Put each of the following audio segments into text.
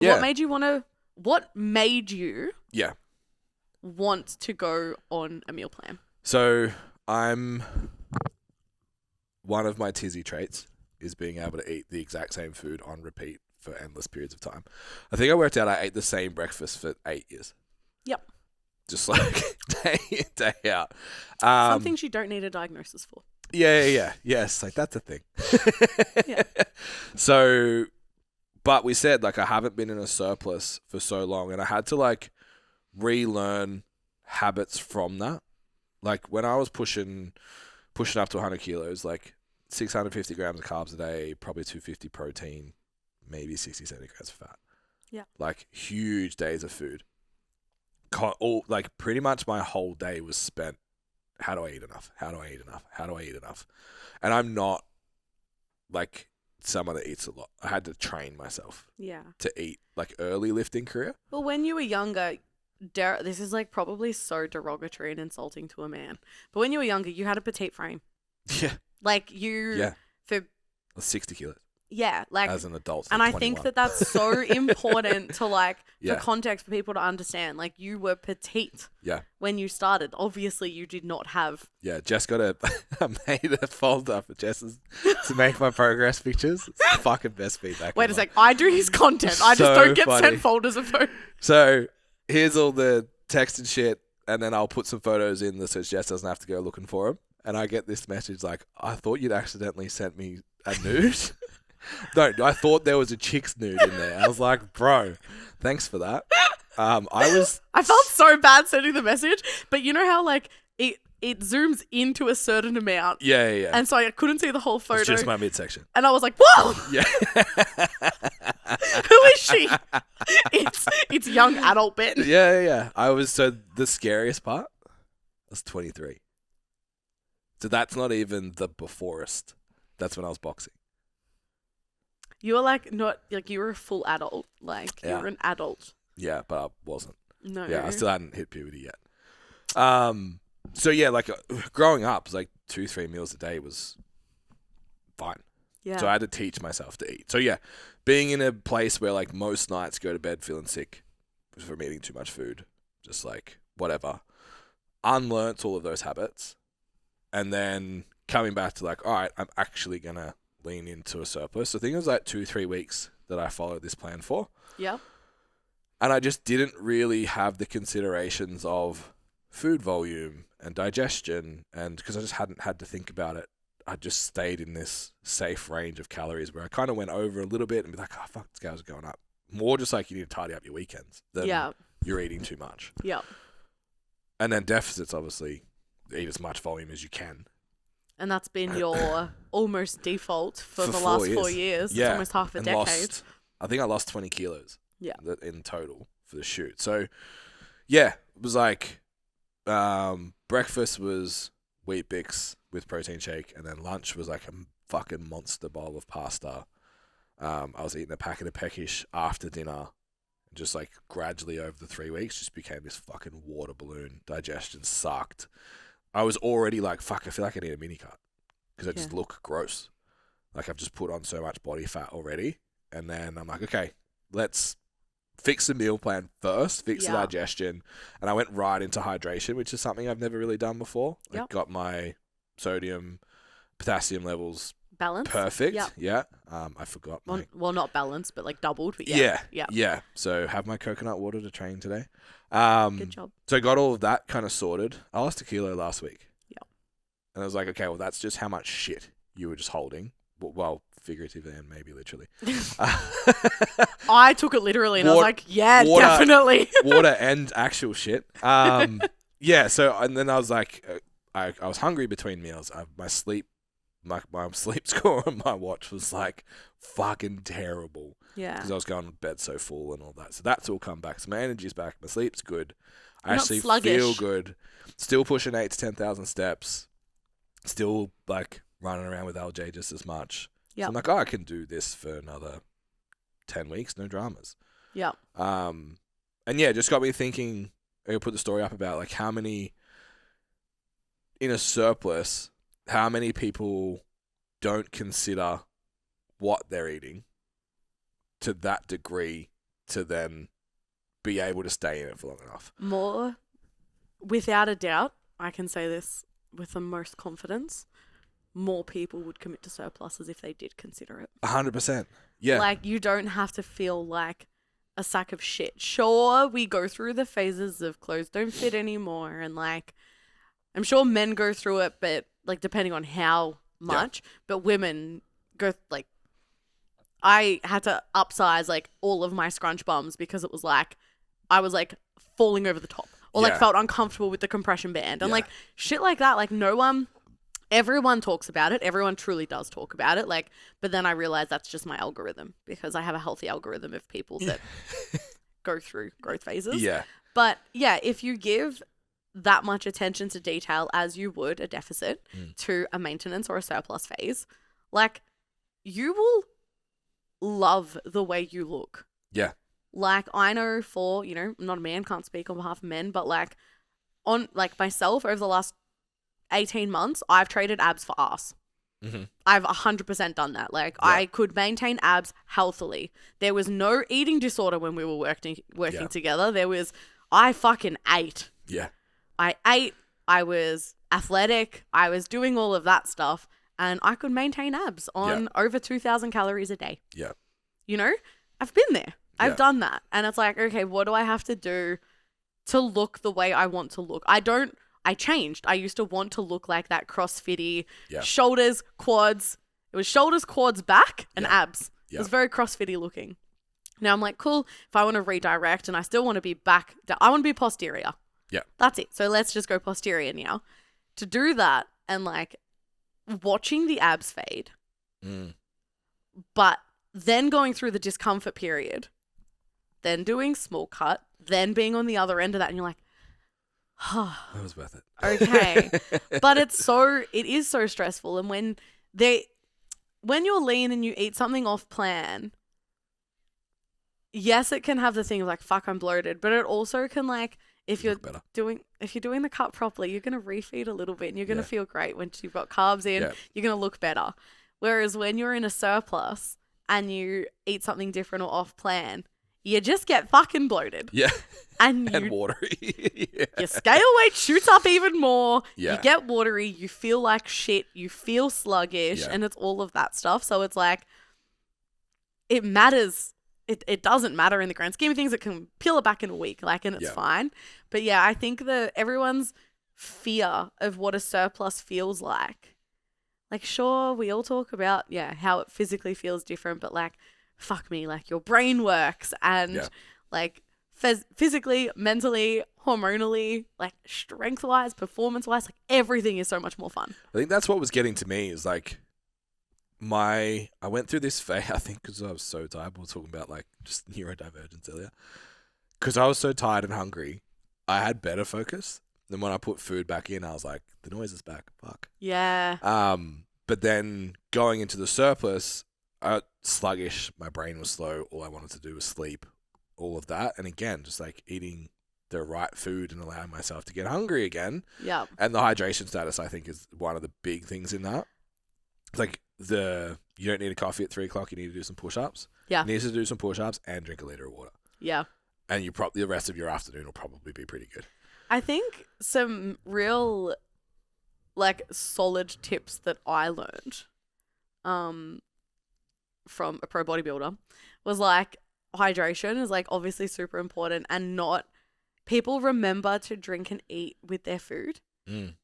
Yeah. What made you Yeah. want to go on a meal plan? So one of my tizzy traits is being able to eat the exact same food on repeat for endless periods of time. I think I worked out I ate the same breakfast for 8 years. Yep. Just like day in, day out. Some things you don't need a diagnosis for. Yeah. Yes, like that's a thing. Yeah. So, but we said like I haven't been in a surplus for so long, and I had to like relearn habits from that. Like when I was pushing up to 100 kilos, like 650 grams of carbs a day, probably 250 protein, maybe 60, 70 grams of fat. Yeah. Like huge days of food. Like pretty much my whole day was spent, how do I eat enough? How do I eat enough? How do I eat enough? And I'm not like someone that eats a lot. I had to train myself to eat like early lifting career. Well, when you were younger, this is like probably so derogatory and insulting to a man. But when you were younger, you had a petite frame. Yeah. Like you. Yeah. For 60 kilos. Yeah, like as an adult. And I think that's so important to like Yeah. for context for people to understand. Like you were petite when you started. Obviously, you did not have. Yeah, Jess got I made a folder for Jess's to make my progress pictures. It's the fucking best feedback. Wait a sec, I do his content. I just don't get funny. sent folders of photos. So here's all the text and shit, and then I'll put some photos in so Jess doesn't have to go looking for them. And I get this message like, I thought you'd accidentally sent me a nude. No, I thought there was a chick's nude in there. I was like, bro, thanks for that. I felt so bad sending the message, but you know how like it zooms into a certain amount. Yeah. And so I couldn't see the whole photo. It's just my midsection. And I was like, whoa! Yeah. Who is she? It's young adult Ben. Yeah. So the scariest part was 23. So that's not even the beforest. That's when I was boxing. You were like you were a full adult. Like you were an adult. Yeah, but I wasn't. No. Yeah, I still hadn't hit puberty yet. So yeah, like growing up, it was like 2-3 meals a day was fine. Yeah. So I had to teach myself to eat. So yeah, being in a place where like most nights go to bed feeling sick from eating too much food, just like whatever, unlearnt all of those habits, and then coming back to like, all right, I'm actually gonna lean into a surplus. So I think it was like 2-3 weeks that I followed this plan for. Yeah. And I just didn't really have the considerations of food volume and digestion, and because I just hadn't had to think about it, I just stayed in this safe range of calories where I kind of went over a little bit and be like, oh, fuck, the scales are going up. More just like you need to tidy up your weekends than you're eating too much. Yeah. And then deficits, obviously, eat as much volume as you can. And that's been your almost default for the last 4 years. Yeah. It's almost half a decade. I think I lost 20 kilos. Yeah. In total for the shoot. So, yeah, it was like breakfast was Wheat Bix with protein shake, and then lunch was like a fucking monster bowl of pasta. I was eating a packet of peckish after dinner. Just like gradually over the 3 weeks, just became this fucking water balloon. Digestion sucked. I was already like, fuck, I feel like I need a mini cut because I just look gross. Like I've just put on so much body fat already. And then I'm like, okay, let's fix the meal plan first, fix the digestion. And I went right into hydration, which is something I've never really done before. I got my sodium, potassium levels balanced. Perfect. Yep. Yeah. I forgot. Well, not balanced, but like doubled. But yeah. So have my coconut water to train today. Good job. So I got all of that kind of sorted. I lost 1 kilo last week. Yeah. And I was like, okay, well, that's just how much shit you were just holding. Well, figuratively and maybe literally. I took it literally and I was like, water, definitely. Water and actual shit. Yeah. So, and then I was like, I was hungry between meals. My sleep score on my watch was like fucking terrible. Yeah. Because I was going to bed so full and all that. So that's all come back. So my energy's back. My sleep's good. You're I actually feel good. Still pushing 8,000 to 10,000 steps. Still like running around with LJ just as much. Yeah. So I'm like, oh, I can do this for another 10 weeks. No dramas. Yeah. And yeah, just got me thinking. I put the story up about like how many in a surplus, how many people don't consider what they're eating to that degree to then be able to stay in it for long enough. More, without a doubt, I can say this with the most confidence, more people would commit to surpluses if they did consider it. 100%. Yeah. Like, you don't have to feel like a sack of shit. Sure, we go through the phases of clothes don't fit anymore, and like, I'm sure men go through it, but like, depending on how much, but women go, like, I had to upsize like all of my scrunch bums because it was like, I was like falling over the top, or like felt uncomfortable with the compression band, and like shit like that. Like, everyone talks about it. Everyone truly does talk about it. Like, but then I realized that's just my algorithm, because I have a healthy algorithm of people that go through growth phases. Yeah. But yeah, if you give that much attention to detail as you would a deficit to a maintenance or a surplus phase, like, you will love the way you look. Yeah. Like, I know for, I'm not a man, can't speak on behalf of men, but like, on like myself over the last 18 months, I've traded abs for ass. Mm-hmm. I've 100% done that. Like, I could maintain abs healthily. There was no eating disorder when we were working together. I fucking ate. Yeah. I ate. I was athletic. I was doing all of that stuff, and I could maintain abs on over 2,000 calories a day. Yeah. I've been there. I've done that. And it's like, okay, what do I have to do to look the way I want to look? I changed. I used to want to look like that CrossFitty, shoulders, quads. It was shoulders, quads, back, and abs. It was very CrossFitty looking. Now I'm like, cool, if I want to redirect and I still want to be back, I want to be posterior. Yeah. That's it. So let's just go posterior now. To do that, and like watching the abs fade, but then going through the discomfort period, then doing small cut, then being on the other end of that, and you're like, that was worth it. Okay. But it is so stressful. And when you're lean and you eat something off plan, yes, it can have the thing of like, fuck, I'm bloated, but it also can, like, if you're doing the cut properly, you're going to refeed a little bit and you're going to feel great when you've got carbs in, you're going to look better. Whereas when you're in a surplus and you eat something different or off plan, you just get fucking bloated. Yeah. And watery. Your scale weight shoots up even more. Yeah. You get watery. You feel like shit. You feel sluggish. And it's all of that stuff. So it's like, it matters. It doesn't matter in the grand scheme of things. It can peel it back in a week, like, and it's fine. But yeah, I think that everyone's fear of what a surplus feels like, sure, we all talk about, how it physically feels different, but like, fuck me, like, your brain works, and like, physically, mentally, hormonally, like, strength-wise, performance-wise, like, everything is so much more fun. I think that's what was getting to me, is like, I went through this phase, I think, because I was so tired. We were talking about like just neurodivergence earlier. Because I was so tired and hungry, I had better focus. Then when I put food back in, I was like, the noise is back. Fuck. Yeah. But then going into the surplus, sluggish, my brain was slow. All I wanted to do was sleep. All of that. And again, just like eating the right food and allowing myself to get hungry again. Yeah. And the hydration status, I think, is one of the big things in that. It's like, you don't need a coffee at 3 o'clock. You need to do some push-ups. Yeah. You need to do some push-ups and drink a liter of water. Yeah. And the rest of your afternoon will probably be pretty good. I think some real, like, solid tips that I learned from a pro bodybuilder was like, hydration is like obviously super important, and not people remember to drink and eat with their food.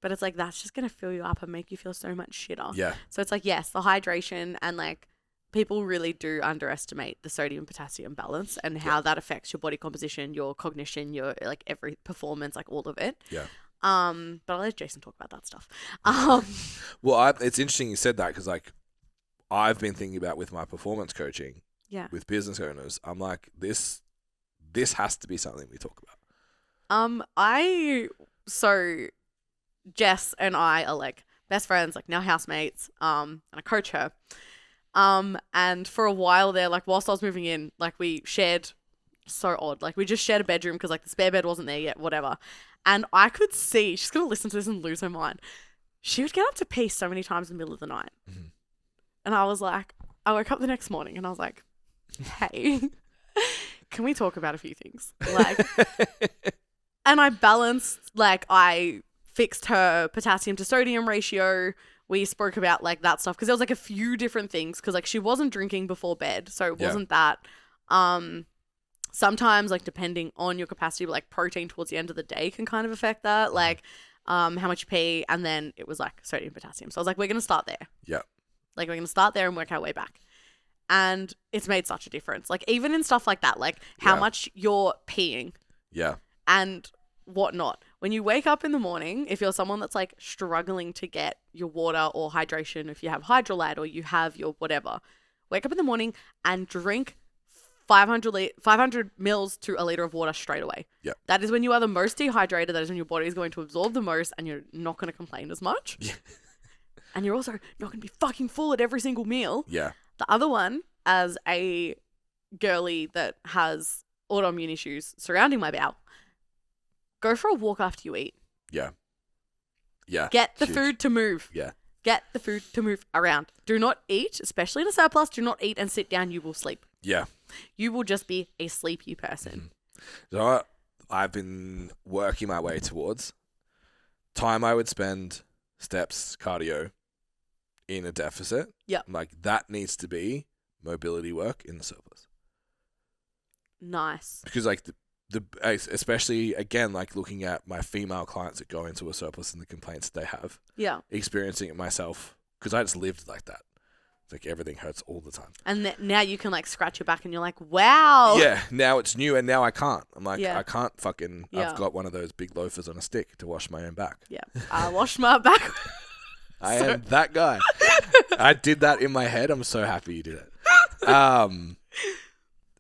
But it's like, that's just going to fill you up and make you feel so much shitter. Yeah. So it's like, yes, the hydration, and like, people really do underestimate the sodium potassium balance and how that affects your body composition, your cognition, your like every performance, like all of it. Yeah. But I'll let Jason talk about that stuff. Well, it's interesting you said that, because like, I've been thinking about with my performance coaching, with business owners, I'm like, this has to be something we talk about. Jess and I are like best friends, like now housemates, and I coach her. And for a while there, like whilst I was moving in, like we shared, so odd, like we just shared a bedroom because like the spare bed wasn't there yet, whatever. And I could see, she's going to listen to this and lose her mind. She would get up to pee so many times in the middle of the night. Mm-hmm. And I was like, I woke up the next morning and I was like, hey, can we talk about a few things? Like, and I balanced, like, I fixed her potassium to sodium ratio. We spoke about, like, that stuff because there was, like, a few different things because, like, she wasn't drinking before bed, so it wasn't that. Sometimes, like, depending on your capacity, like, protein towards the end of the day can kind of affect that, like, how much you pee, and then it was, like, sodium, potassium. So I was like, we're going to start there. Yeah. Like, we're going to start there and work our way back. And it's made such a difference. Like, even in stuff like that, like, how much you're peeing. Yeah. And whatnot. When you wake up in the morning, if you're someone that's like struggling to get your water or hydration, if you have hydrolyte or you have your whatever, wake up in the morning and drink 500 mils to a liter of water straight away. Yeah. That is when you are the most dehydrated. That is when your body is going to absorb the most and you're not going to complain as much. Yeah. And you're also not going to be fucking full at every single meal. Yeah. The other one, as a girly that has autoimmune issues surrounding my bowel, go for a walk after you eat. Yeah. Yeah. Get the Huge. food to move. Yeah. Get the food to move around. Do not eat, especially in a surplus. Do not eat and sit down. You will sleep. Yeah. You will just be a sleepy person. So I've been working my way towards time I would spend steps, cardio in a deficit. Yeah. Like that needs to be mobility work in the surplus. Nice. Because like the especially again, like looking at my female clients that go into a surplus and the complaints that they have, experiencing it myself because I just lived like that. It's like everything hurts all the time. And now you can like scratch your back and you're like, wow. Yeah, now it's new and now I can't. I'm like, Yeah. I can't fucking. Yeah. I've got one of those big loafers on a stick to wash my own back. Yeah. I washed my back. I am that guy. I did that in my head. I'm so happy you did it.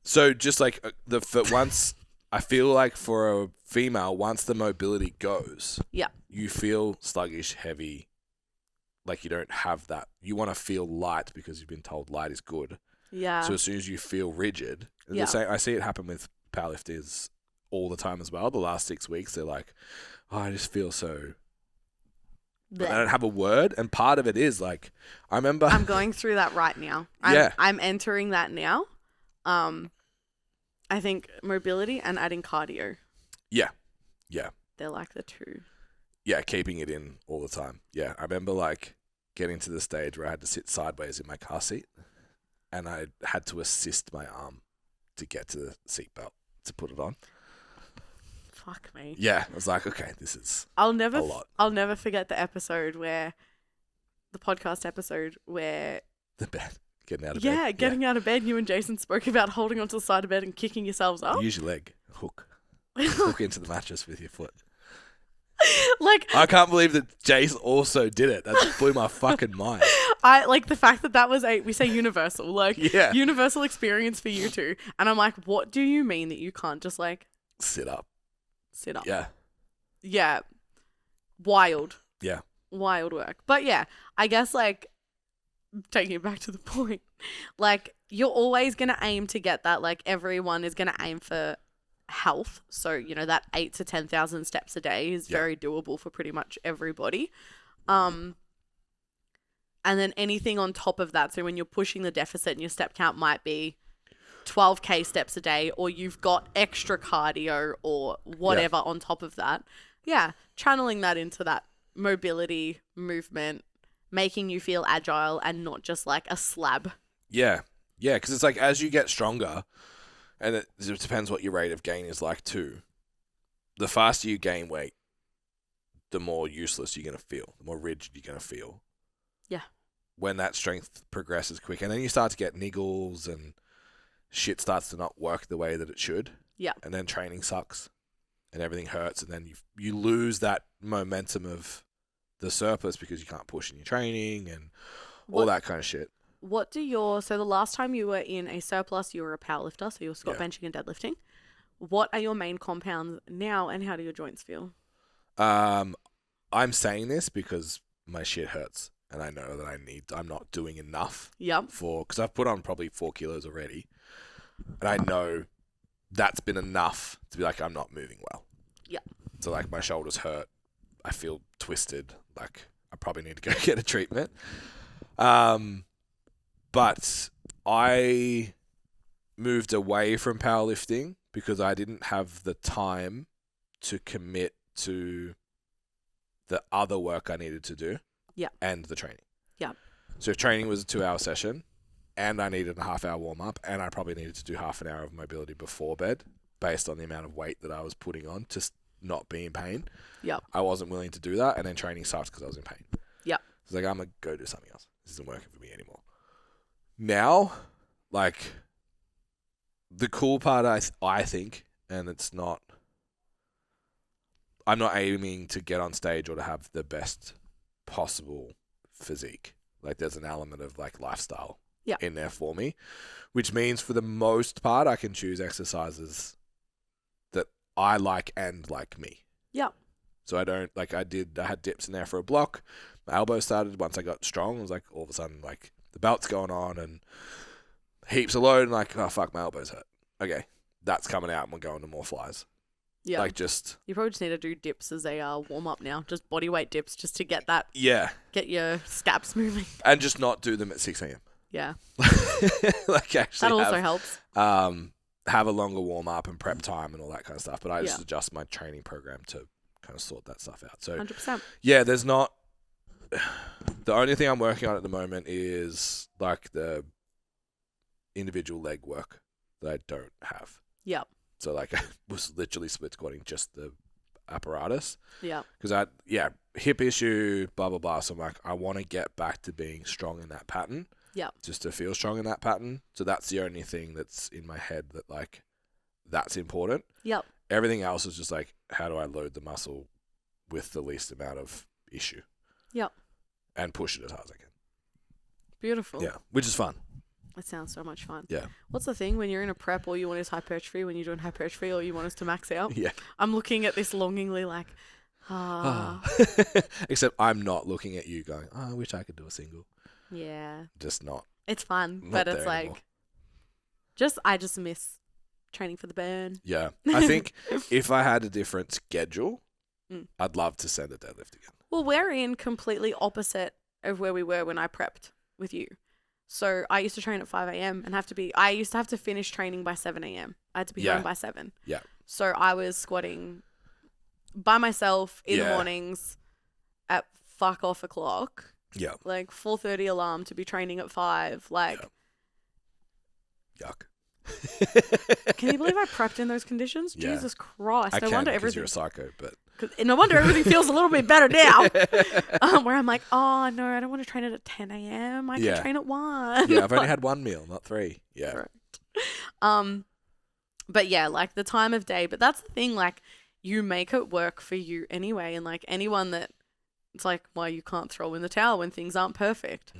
So just like once I feel like for a female, once the mobility goes, you feel sluggish, heavy. Like you don't have that. You want to feel light because you've been told light is good. Yeah. So as soon as you feel rigid, I see it happen with powerlifters all the time as well. The last 6 weeks, they're like, oh, I just feel so. But I don't have a word, and part of it is like, I remember. I'm going through that right now. I'm entering that now. I think mobility and adding cardio. Yeah. Yeah. They're like the two. Yeah, keeping it in all the time. Yeah, I remember like getting to the stage where I had to sit sideways in my car seat, and I had to assist my arm to get to the seatbelt to put it on. Fuck me. Yeah, I was like, okay, this is I'll a never forget the podcast episode where the bed, getting out of bed. Yeah, getting out of bed. You and Jason spoke about holding onto the side of bed and kicking yourselves up. Use your leg, hook into the mattress with your foot. Like, I can't believe that Jace also did it. That blew my fucking mind. I like the fact that was we say universal, like universal experience for you two. And I'm like, what do you mean that you can't just like sit up? Yeah. Yeah. Wild. Yeah. Wild work. But yeah, I guess like taking it back to the point, like you're always going to aim to get that. Like everyone is going to aim for health. So, you know, that 8,000 to 10,000 steps a day is very doable for pretty much everybody. And then anything on top of that. So when you're pushing the deficit and your step count might be 12K steps a day, or you've got extra cardio or whatever on top of that. Yeah. Channeling that into that mobility movement, making you feel agile and not just like a slab. Yeah. Yeah. Cause it's like, as you get stronger, and it depends what your rate of gain is like too. The faster you gain weight, the more useless you're going to feel, the more rigid you're going to feel. Yeah. When that strength progresses quick. And then you start to get niggles and shit starts to not work the way that it should. Yeah. And then training sucks and everything hurts. And then you lose that momentum of the surplus because you can't push in your training and all that kind of shit. So the last time you were in a surplus, you were a powerlifter, so you were squat benching and deadlifting. What are your main compounds now and how do your joints feel? I'm saying this because my shit hurts and I know that I'm not doing enough. Yep. Because I've put on probably 4 kilos already. And I know that's been enough to be like, I'm not moving well. Yeah. So like my shoulders hurt. I feel twisted. Like I probably need to go get a treatment. But I moved away from powerlifting because I didn't have the time to commit to the other work I needed to do. Yeah. And the training. Yeah. So if training was a 2-hour session and I needed a half-hour warm-up and I probably needed to do half an hour of mobility before bed based on the amount of weight that I was putting on to not be in pain, I wasn't willing to do that. And then training sucked because I was in pain. Yeah. It's like, I'm going to go do something else. This isn't working for me anymore. Now, like, the cool part, I think, and I'm not aiming to get on stage or to have the best possible physique. Like, there's an element of, like, lifestyle in there for me, which means for the most part, I can choose exercises that I like and like me. Yeah. So I don't, like, I had dips in there for a block. My elbow started, once I got strong, it was like, all of a sudden, like, the belt's going on and heaps of load, and like, oh, fuck, my elbows hurt. Okay, that's coming out and we're going to more flies. Yeah. Like, just... You probably just need to do dips as a warm-up now. Just body weight dips just to get that... Yeah. Get your scaps moving. And just not do them at 6 a.m. Yeah. Like, actually that also helps. Have a longer warm-up and prep time and all that kind of stuff. But I just adjust my training program to kind of sort that stuff out. So 100%. Yeah, there's not... The only thing I'm working on at the moment is, like, the individual leg work that I don't have. Yeah. So, like, I was literally split squatting just the apparatus. Yeah. Because hip issue, blah, blah, blah. So I'm like, I want to get back to being strong in that pattern. Yeah. Just to feel strong in that pattern. So that's the only thing that's in my head that, like, that's important. Yep. Everything else is just like, how do I load the muscle with the least amount of issue? Yep. And push it as hard as I can. Beautiful. Yeah, which is fun. It sounds so much fun. Yeah. What's the thing when you're in a prep, all you want is hypertrophy? When you're doing hypertrophy, all you want is to max out? Yeah. I'm looking at this longingly like, Except I'm not looking at you going, I wish I could do a single. Yeah. Just not. It's fun, Not but it's there like, anymore. I just miss training for the burn. Yeah. I think if I had a different schedule, I'd love to send a deadlift again. Well, we're in completely opposite of where we were when I prepped with you. So I used to train at 5 a.m. and I used to have to finish training by 7 a.m. I had to be home by 7. Yeah. So I was squatting by myself in the mornings at fuck off o'clock. Yeah. Like 4:30 alarm to be training at 5. Like, yuck. Can you believe I prepped in those conditions? Yeah. Jesus Christ. I can because you're a psycho, but... No wonder everything feels a little bit better now. Where I'm like, oh, no, I don't want to train it at 10 a.m. I can train at 1. Yeah, I've only had one meal, not 3. Yeah. Correct. But yeah, like the time of day. But that's the thing, like, you make it work for you anyway. And like anyone that, it's like, well, you can't throw in the towel when things aren't perfect.